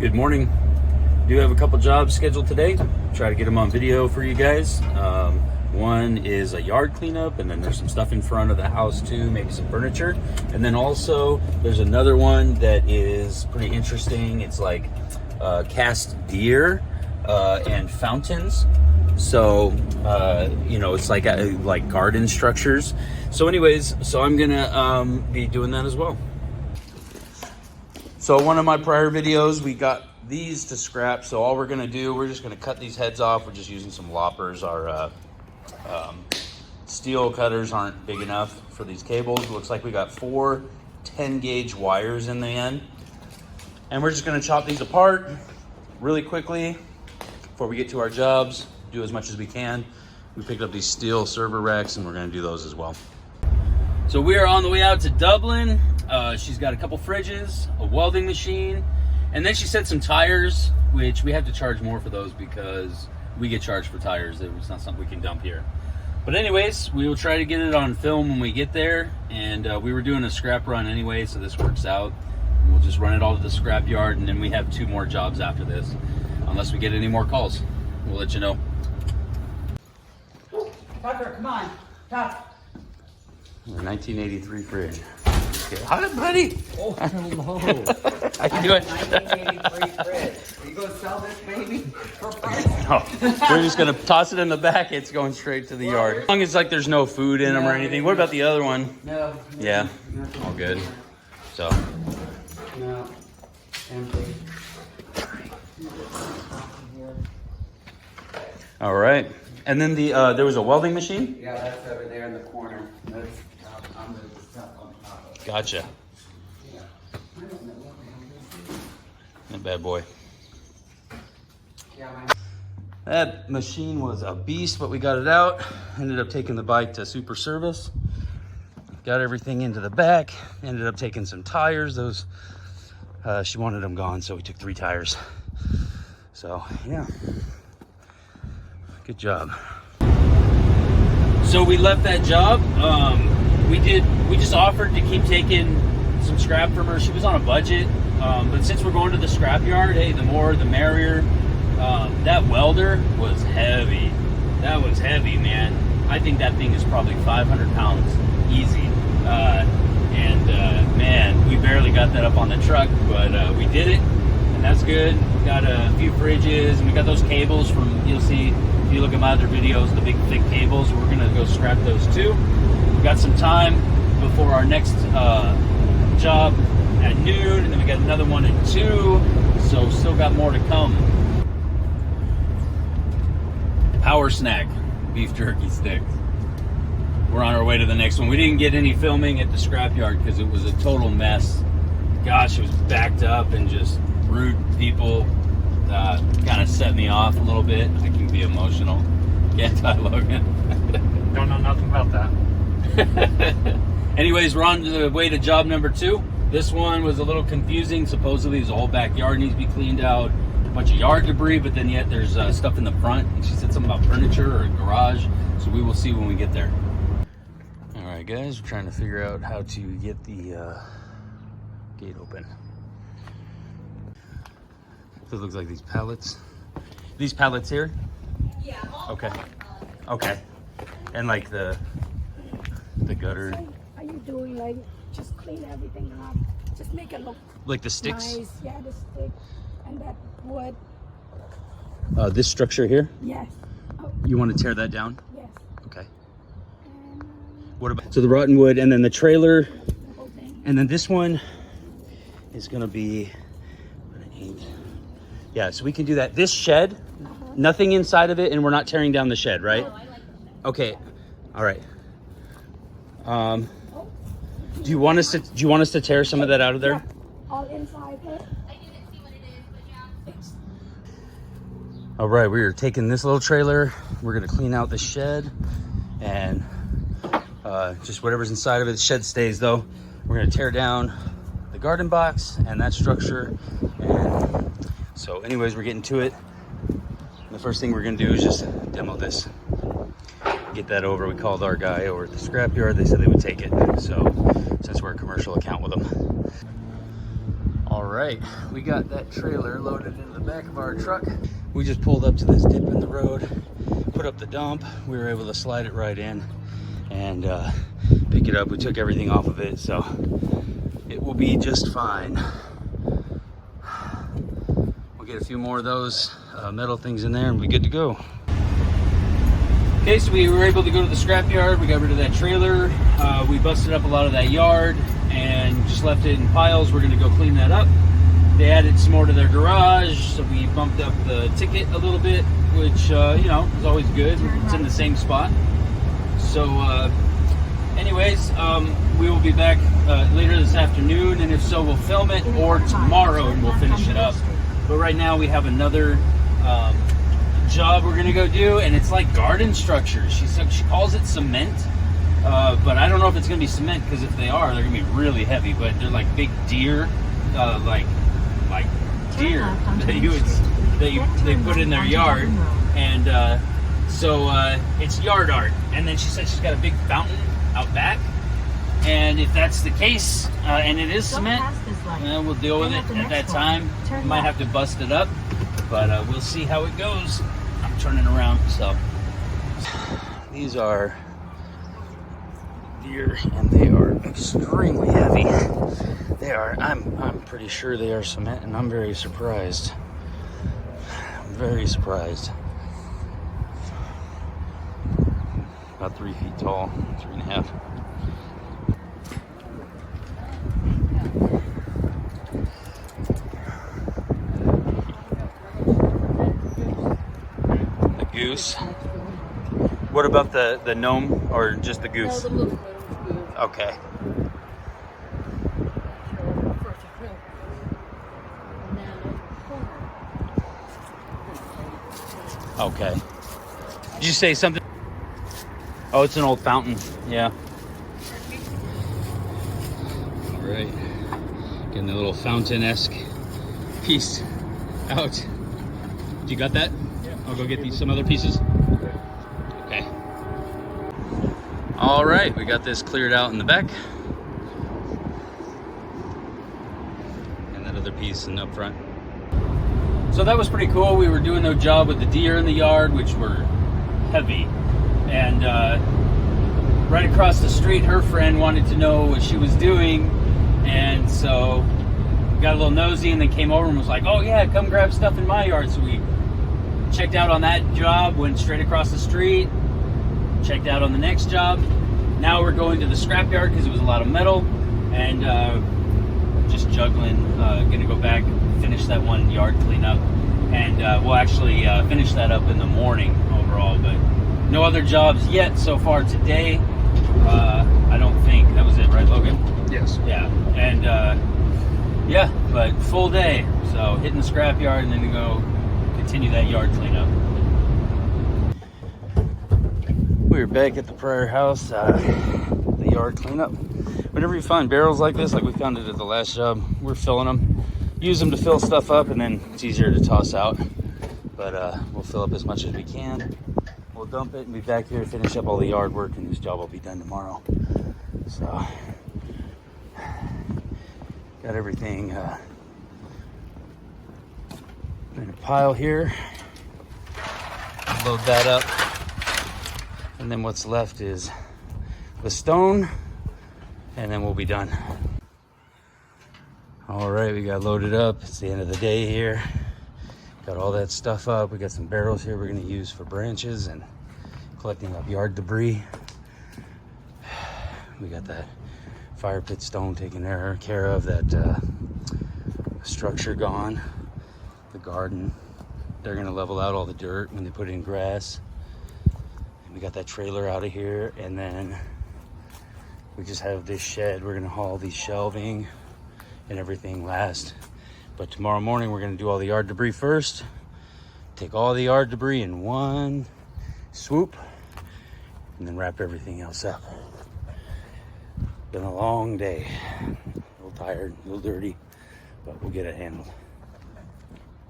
Good morning. Do have a couple jobs scheduled today. Try to get them on video for you guys. One is a yard cleanup, and then there's some stuff in front of the house too, maybe some furniture. And then also there's another one that is pretty interesting. It's like cast deer and fountains. So it's like garden structures. So anyways, so I'm gonna be doing that as well. So one of my prior videos, we got these to scrap. So all we're gonna do, we're just gonna cut these heads off. We're just using some loppers. Our steel cutters aren't big enough for these cables. It looks like we got 4 10-gauge wires in the end. And we're just gonna chop these apart really quickly before we get to our jobs, do as much as we can. We picked up these steel server racks and we're gonna do those as well. So we are on the way out to Dublin. She's got a couple fridges, a welding machine, and then she said some tires, which we have to charge more for those because we get charged for tires. It's not something we can dump here. But anyways, we will try to get it on film when we get there. And we were doing a scrap run anyway, so this works out. We'll just run it all to the scrap yard, and then we have 2 more jobs after this. Unless we get any more calls, we'll let you know. Tucker, come on. Tuck. 1983 fridge. Okay. Hi, buddy. Oh, hello. How you doing? 1983 fridge. Are you going to sell this baby for price? No, we're just going to toss it in the back. It's going straight to the yard. As long as like there's no food in them or anything. What about the other one? No. Yeah, all good. So. No. Empty. All right. And then the there was a welding machine? Yeah, that's over there in the corner. That's under the stuff on top of it. Gotcha. Yeah. I don't know what the hell this is. That bad boy. Yeah, That machine was a beast, but we got it out. Ended up taking the bike to Super Service. Got everything into the back. Ended up taking some tires. Those she wanted them gone, so we took 3 tires. So yeah, good job. So we left that job. We just offered to keep taking some scrap from her. She was on a budget, but since we're going to the scrap yard, hey, the more the merrier. That welder was heavy. That was heavy, man. I think that thing is probably 500 pounds, easy. Man, we barely got that up on the truck, but we did it, and that's good. We got a few fridges, and we got those cables from, you'll see, if you look at my other videos, the big thick cables. We're gonna go scrap those too. We got some time before our next job at noon, and then we got another one at 2, so still got more to come. Power snack, beef jerky sticks. We're on our way to the next one. We didn't get any filming at the scrapyard because it was a total mess. Gosh, it was backed up and just rude people. Kind of set me off a little bit. I can be emotional. Can't I, Logan? Don't know nothing about that. Anyways, we're on the way to job number 2. This one was a little confusing. Supposedly there's a whole backyard needs to be cleaned out. A bunch of yard debris, but then yet there's stuff in the front. And she said something about furniture or a garage. So we will see when we get there. All right, guys, we're trying to figure out how to get the gate open. So it looks like these pallets. These pallets here? Yeah. Okay. Okay. And like the gutter. Are you doing like just clean everything up? Just make it look Like the sticks? nice. Yeah, the stick and that wood. This structure here? Yes. Oh, You want to tear that down? yes. Okay. And What about, so the rotten wood and then the trailer, the whole thing. and then this one is gonna be, yeah, so we can do that. This shed, nothing inside of it, and we're not tearing down the shed, right? Oh, I like that. Okay, all right. Do you want us to tear some of that out of there? Yeah. All inside it. All right, we are taking this little trailer. We're gonna clean out the shed and just whatever's inside of it. The shed stays though. We're gonna tear down the garden box and that structure. And so anyways, we're getting to it. The first thing we're gonna do is just demo this. Get that over. We called our guy over at the scrapyard. They said they would take it. So since we're a commercial account with them. All right. right, we got that trailer loaded into the back of our truck. We just pulled up to this dip in the road, put up the dump. We were able to slide it right in and pick it up. We took everything off of it, so it will be just fine. We'll get a few more of those metal things in there and we'll be good to go. Okay, so we were able to go to the scrapyard. We got rid of that trailer. We busted up a lot of that yard and just left it in piles. We're gonna go clean that up. They added some more to their garage, so we bumped up the ticket a little bit, which, you know, is always good. It's in the same spot. So, anyways, we will be back later this afternoon, and if so, we'll film it, or tomorrow, and we'll finish it up. But right now, we have another job we're gonna go do, and it's like garden structures. She calls it cement, but I don't know if it's gonna be cement, because if they are, they're gonna be really heavy. But they're like big deer, like deer that they put in their yard, and so it's yard art. And then she said she's got a big fountain out back, and if that's the case, and it is cement, we'll deal with it at that time. Might have to bust it up, but we'll see how it goes. I'm turning around. So these are deer, and they are extremely heavy. They are. I'm pretty sure they are cement, and I'm very surprised. I'm very surprised. About 3 feet tall, 3.5. The goose. What about the gnome, or just the goose? No, the little goose. Okay. Okay. Did you say something? Oh, it's an old fountain. Yeah. All right. Getting the little fountain-esque piece out. You got that? Yeah. I'll go get some other pieces. Okay. All right, we got this cleared out in the back. And that other piece in up front. So that was pretty cool. We were doing a job with the deer in the yard, which were heavy. And right across the street, her friend wanted to know what she was doing. And so we got a little nosy and then came over and was like, oh yeah, come grab stuff in my yard. So we checked out on that job, went straight across the street, checked out on the next job. Now we're going to the scrapyard because it was a lot of metal, and just juggling. Gonna go back, finish that one yard cleanup, and we'll actually finish that up in the morning overall. But no other jobs yet so far today. I don't think that was it, right, Logan? Yes. Yeah, and yeah, but full day. So hitting the scrapyard and then to go continue that yard cleanup. We're back at the prior house, the yard cleanup. Whenever you find barrels like this, like we found it at the last job, we're filling them. Use them to fill stuff up, and then it's easier to toss out. But we'll fill up as much as we can. We'll dump it and be back here to finish up all the yard work, and this job will be done tomorrow. So, got everything in a pile here. Load that up. And then what's left is the stone, and then we'll be done. All right, we got loaded up. It's the end of the day here. Got all that stuff up. We got some barrels here we're gonna use for branches and collecting up yard debris. We got that fire pit stone taken care of, that structure gone, the garden. They're gonna level out all the dirt when they put in grass. We got that trailer out of here, and then we just have this shed. We're gonna haul these shelving and everything last. But tomorrow morning we're gonna do all the yard debris first. Take all the yard debris in one swoop, and then wrap everything else up. Been a long day. A little tired, a little dirty, but we'll get it handled.